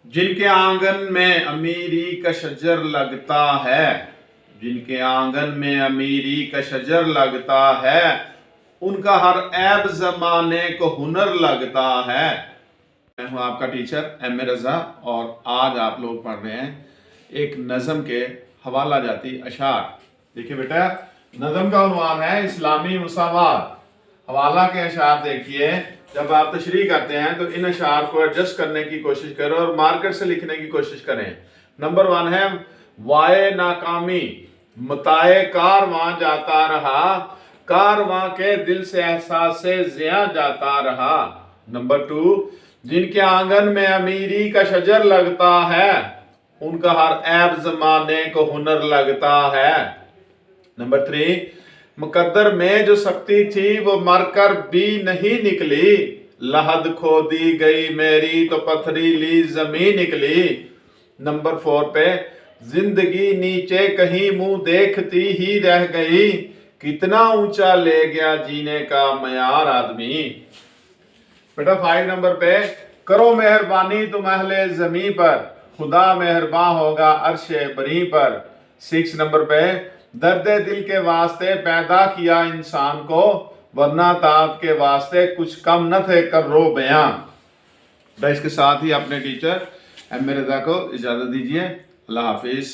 जिनके आंगन में अमीरी का शजर लगता है, जिनके आंगन में अमीरी का शजर लगता है, उनका हर ऐब जमाने को हुनर लगता है। मैं हूं आपका टीचर एम ए रजा और आज आप लोग पढ़ रहे हैं एक नज़म के हवाला जाती अशार। देखिए बेटा, नज़म का उन्वान है इस्लामी मुसावात। हवाला के अशार देखिए, जब आप तशरीह करते हैं तो इन अशार को एडजस्ट करने की कोशिश करें और मार्कर से लिखने की कोशिश करें। नंबर 1 है वाए नाकामी, मताए कारवां जाता रहा, कारवां के दिल से एहसास से जिया जाता रहा। नंबर 2, जिनके आंगन में अमीरी का शजर लगता है, उनका हर ऐब जमाने को हुनर लगता है। नंबर 3, मुकद्दर में जो शक्ति थी वो मरकर भी नहीं निकली, लहद खोदी गई मेरी तो पथरीली जमीन निकली। नंबर 4 पे, जिंदगी नीचे कहीं मुंह देखती ही रह गई, कितना ऊंचा ले गया जीने का मयार आदमी। बेटा 5 नंबर पे, करो मेहरबानी तुम अहले जमी पर, खुदा मेहरबान होगा अर्शे बरी पर। 6 नंबर पे, दर्द दिल के वास्ते पैदा किया इंसान को, वरना तात के वास्ते कुछ कम न थे कर्रो बयां। इसके साथ ही अपने टीचर एम ए रजा को इजाजत दीजिए। अल्लाह हाफिज।